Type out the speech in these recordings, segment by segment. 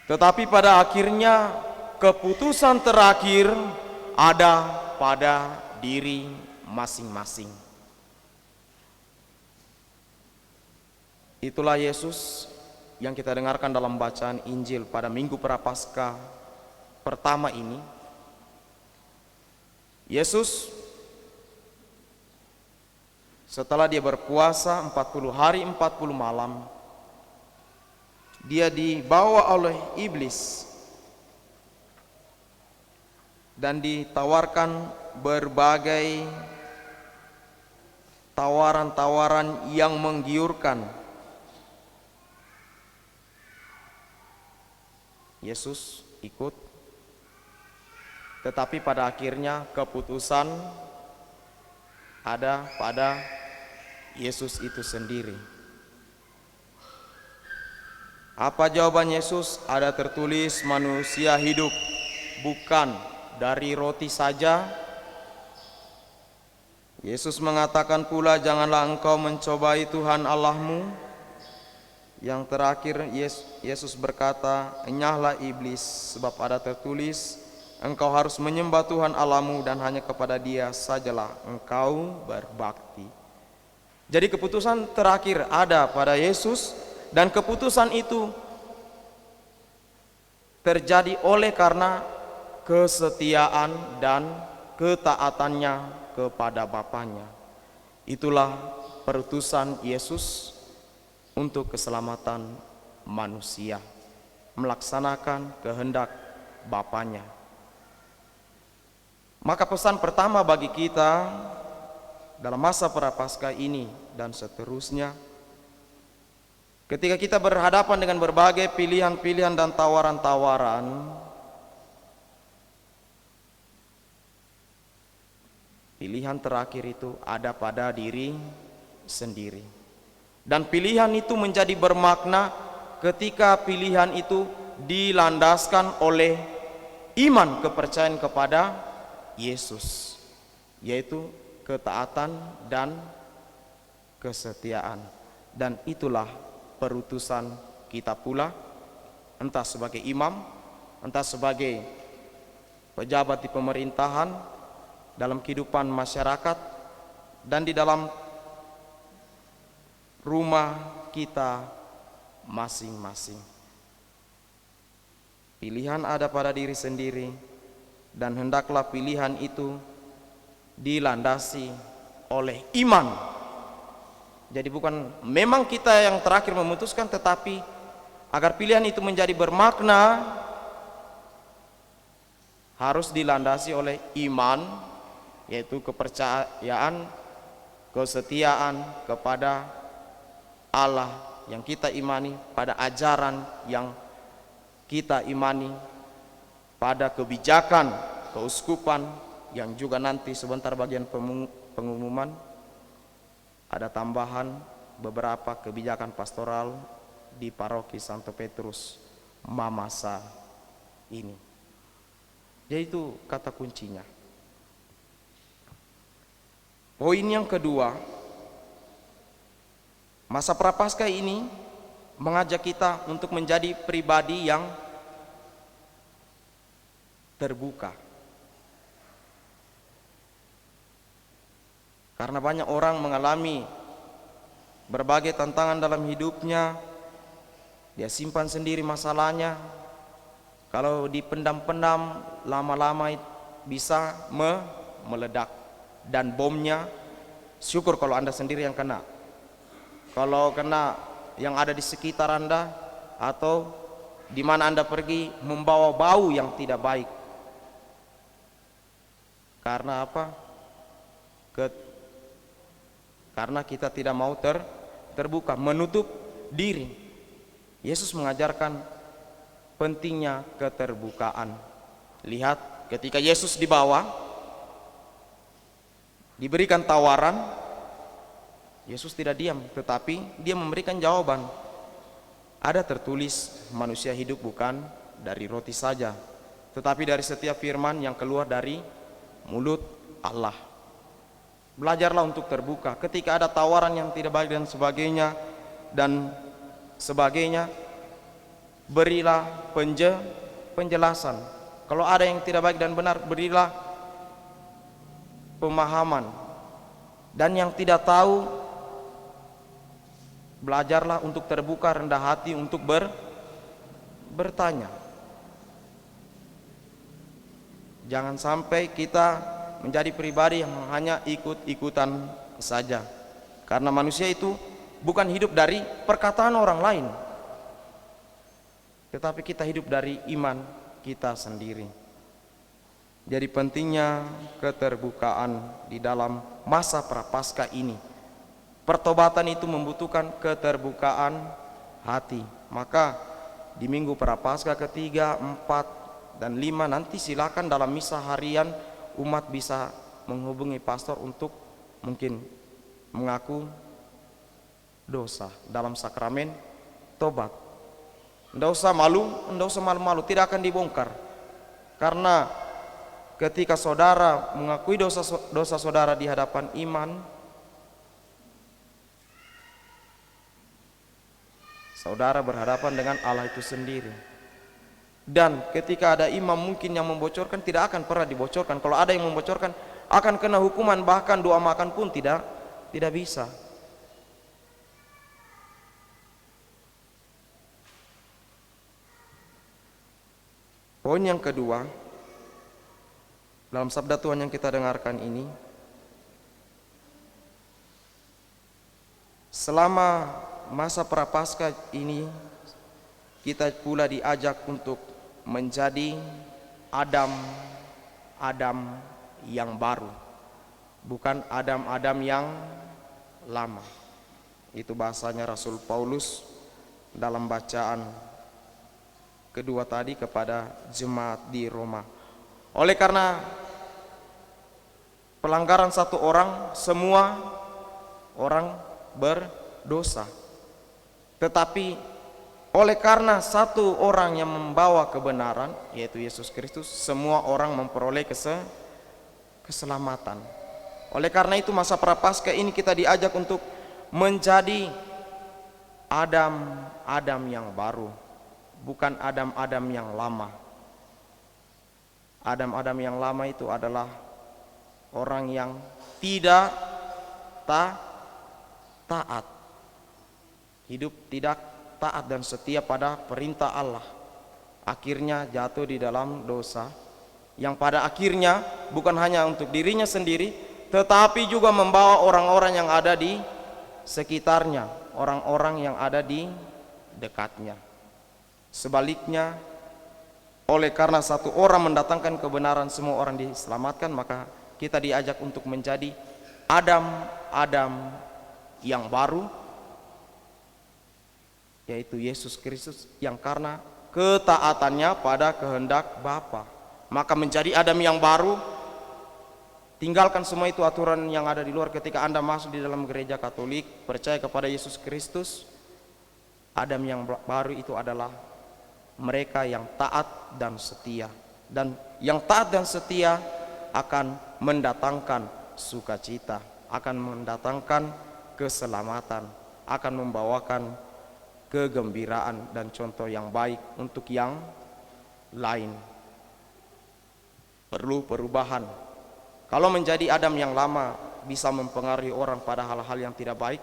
Tetapi pada akhirnya keputusan terakhir ada pada diri masing-masing. Itulah Yesus yang kita dengarkan dalam bacaan Injil pada Minggu Prapaskah pertama ini. Yesus setelah dia berpuasa 40 hari 40 malam, dia dibawa oleh iblis dan ditawarkan berbagai tawaran-tawaran yang menggiurkan. Yesus ikut, tetapi pada akhirnya keputusan ada pada Yesus itu sendiri. Apa jawaban Yesus? Ada tertulis, manusia hidup bukan dari roti saja. Yesus mengatakan pula, janganlah engkau mencobai Tuhan Allahmu. Yang terakhir Yesus berkata, enyahlah iblis, sebab ada tertulis, engkau harus menyembah Tuhan Allahmu dan hanya kepada Dia sajalah engkau berbakti. Jadi keputusan terakhir ada pada Yesus, dan keputusan itu terjadi oleh karena kesetiaan dan ketaatannya kepada Bapaknya. Itulah perutusan Yesus untuk keselamatan manusia, melaksanakan kehendak Bapaknya. Maka pesan pertama bagi kita dalam masa Prapaskah ini dan seterusnya, ketika kita berhadapan dengan berbagai pilihan-pilihan dan tawaran-tawaran, pilihan terakhir itu ada pada diri sendiri. Dan pilihan itu menjadi bermakna ketika pilihan itu dilandaskan oleh iman kepercayaan kepada Yesus, yaitu ketaatan dan kesetiaan. Dan itulah perutusan kita pula, entah sebagai imam, entah sebagai pejabat di pemerintahan, dalam kehidupan masyarakat, dan di dalam rumah kita masing-masing. Pilihan ada pada diri sendiri, dan hendaklah pilihan itu dilandasi oleh iman. Jadi bukan memang kita yang terakhir memutuskan, tetapi agar pilihan itu menjadi bermakna harus dilandasi oleh iman, yaitu kepercayaan, kesetiaan kepada Allah yang kita imani, pada ajaran yang kita imani, pada kebijakan keuskupan yang juga nanti sebentar bagian pengumuman ada tambahan beberapa kebijakan pastoral di Paroki Santo Petrus Mamasa ini. Jadi itu kata kuncinya. Poin yang kedua, masa Prapaskah ini mengajak kita untuk menjadi pribadi yang terbuka. Karena banyak orang mengalami berbagai tantangan dalam hidupnya, dia simpan sendiri masalahnya. Kalau dipendam-pendam, lama-lama bisa meledak. Dan bomnya, syukur kalau Anda sendiri yang kena. Kalau kena yang ada di sekitar Anda atau di mana Anda pergi, membawa bau yang tidak baik. Karena apa? Karena kita tidak mau terbuka, menutup diri. Yesus mengajarkan pentingnya keterbukaan. Lihat, ketika Yesus dibawa, diberikan tawaran, Yesus tidak diam, tetapi dia memberikan jawaban. Ada tertulis, manusia hidup bukan dari roti saja, tetapi dari setiap firman yang keluar dari mulut Allah. Belajarlah untuk terbuka. Ketika ada tawaran yang tidak baik dan sebagainya, berilah penjelasan. Kalau ada yang tidak baik dan benar, berilah pemahaman. Dan yang tidak tahu, belajarlah untuk terbuka, rendah hati untuk bertanya. Jangan sampai kita menjadi pribadi yang hanya ikut-ikutan saja. Karena manusia itu bukan hidup dari perkataan orang lain, tetapi kita hidup dari iman kita sendiri. Jadi pentingnya keterbukaan di dalam masa prapaskah ini. Pertobatan itu membutuhkan keterbukaan hati. Maka di minggu prapaskah ketiga, 4, dan 5 nanti silakan dalam misa harian umat bisa menghubungi pastor untuk mungkin mengaku dosa dalam sakramen tobat. Tidak usah malu, tidak usah malu-malu, tidak akan dibongkar. Karena ketika saudara mengakui dosa saudara di hadapan iman, saudara berhadapan dengan Allah itu sendiri. Dan ketika ada imam mungkin yang membocorkan, tidak akan pernah dibocorkan. Kalau ada yang membocorkan, akan kena hukuman, bahkan doa makan pun tidak bisa. Poin yang kedua, dalam sabda Tuhan yang kita dengarkan ini, selama masa prapaskah ini kita pula diajak untuk menjadi Adam yang baru, bukan Adam yang lama. Itu bahasanya Rasul Paulus dalam bacaan kedua tadi kepada jemaat di Roma. Oleh karena pelanggaran satu orang, semua orang berdosa. Tetapi oleh karena satu orang yang membawa kebenaran, yaitu Yesus Kristus, semua orang memperoleh keselamatan. Oleh karena itu masa prapaskah ini kita diajak untuk menjadi Adam yang baru, bukan Adam yang lama. Adam yang lama itu adalah orang yang tidak taat, hidup tidak taat dan setia pada perintah Allah, akhirnya jatuh di dalam dosa yang pada akhirnya bukan hanya untuk dirinya sendiri, tetapi juga membawa orang-orang yang ada di sekitarnya, orang-orang yang ada di dekatnya. Sebaliknya, oleh karena satu orang mendatangkan kebenaran, semua orang diselamatkan, maka kita diajak untuk menjadi Adam yang baru, yaitu Yesus Kristus, yang karena ketaatannya pada kehendak Bapa, maka menjadi Adam yang baru. Tinggalkan semua itu aturan yang ada di luar. Ketika Anda masuk di dalam gereja Katolik, percaya kepada Yesus Kristus, Adam yang baru itu adalah mereka yang taat dan setia. Dan yang taat dan setia akan mendatangkan sukacita, akan mendatangkan keselamatan, akan membawakan kegembiraan dan contoh yang baik untuk yang lain. Perlu perubahan. Kalau menjadi Adam yang lama bisa mempengaruhi orang pada hal-hal yang tidak baik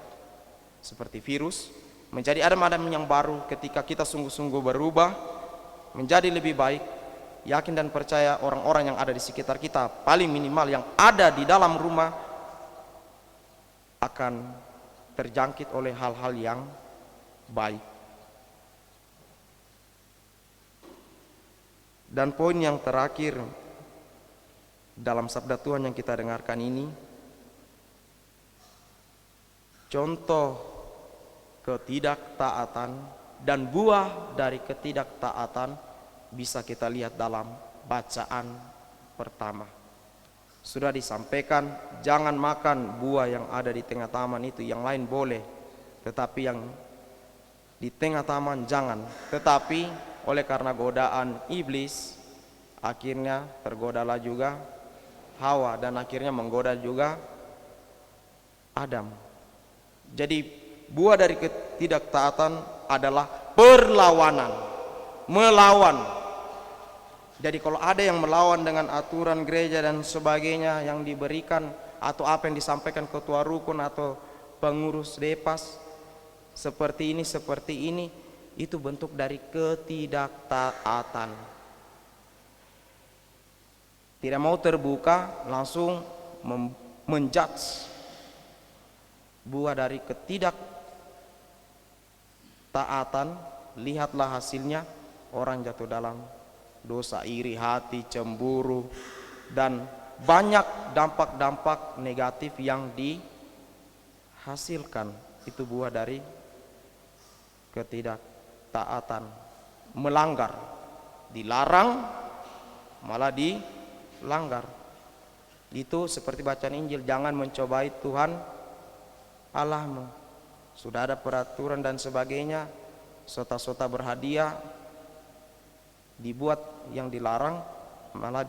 seperti virus, menjadi Adam yang baru ketika kita sungguh-sungguh berubah menjadi lebih baik, yakin dan percaya orang-orang yang ada di sekitar kita, paling minimal yang ada di dalam rumah, akan terjangkit oleh hal-hal yang baik. Dan poin yang terakhir dalam sabda Tuhan yang kita dengarkan ini, contoh ketidaktaatan dan buah dari ketidaktaatan bisa kita lihat dalam bacaan pertama. Sudah disampaikan, jangan makan buah yang ada di tengah taman itu, yang lain boleh, tetapi yang di tengah taman jangan. Tetapi oleh karena godaan iblis, akhirnya tergodalah juga Hawa, dan akhirnya menggoda juga Adam. Jadi buah dari ketidaktaatan adalah perlawanan. melawan. Jadi kalau ada yang melawan dengan aturan gereja dan sebagainya yang diberikan atau apa yang disampaikan ketua rukun atau pengurus depas seperti ini, itu bentuk dari ketidaktaatan. Tidak mau terbuka, langsung menjudge. Buah dari ketidaktaatan, lihatlah hasilnya, orang jatuh dalam dosa, iri hati, cemburu, dan banyak dampak-dampak negatif yang dihasilkan. Itu buah dari ketidaktaatan, melanggar, dilarang malah dilanggar. Itu seperti bacaan Injil, jangan mencobai Tuhan Allahmu. Sudah ada peraturan dan sebagainya, sota-sota berhadiah dibuat yang dilarang, malah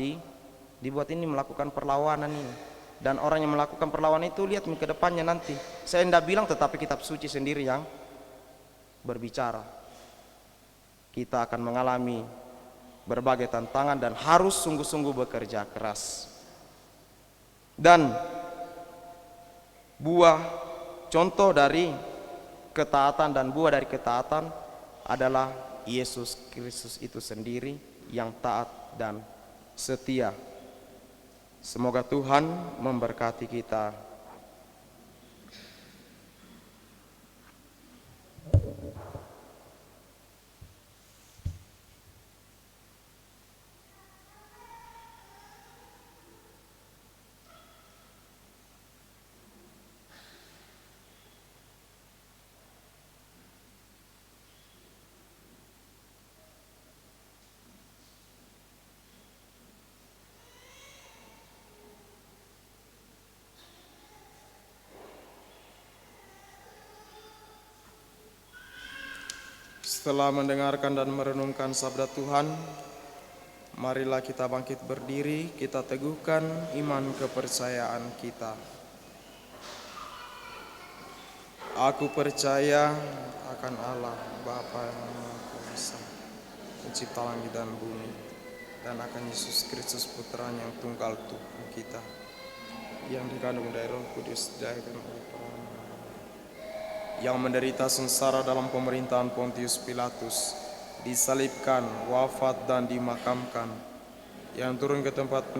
dibuat ini melakukan perlawanan ini. Dan orang yang melakukan perlawanan itu lihat ke depannya nanti. Saya tidak bilang, tetapi kitab suci sendiri yang berbicara. Kita akan mengalami berbagai tantangan dan harus sungguh-sungguh bekerja keras. Dan buah contoh dari ketaatan dan buah dari ketaatan adalah Yesus Kristus itu sendiri yang taat dan setia. Semoga Tuhan memberkati kita. Setelah mendengarkan dan merenungkan sabda Tuhan, marilah kita bangkit berdiri, kita teguhkan iman kepercayaan kita. Aku percaya akan Allah, Bapa yang Maha Kuasa, pencipta langit dan bumi, dan akan Yesus Kristus Putranya yang tunggal Tuhan kita, yang dikandung dari Roh Kudus, dilahirkan oleh perawan, yang menderita sengsara dalam pemerintahan Pontius Pilatus, disalibkan, wafat dan dimakamkan, yang turun ke tempat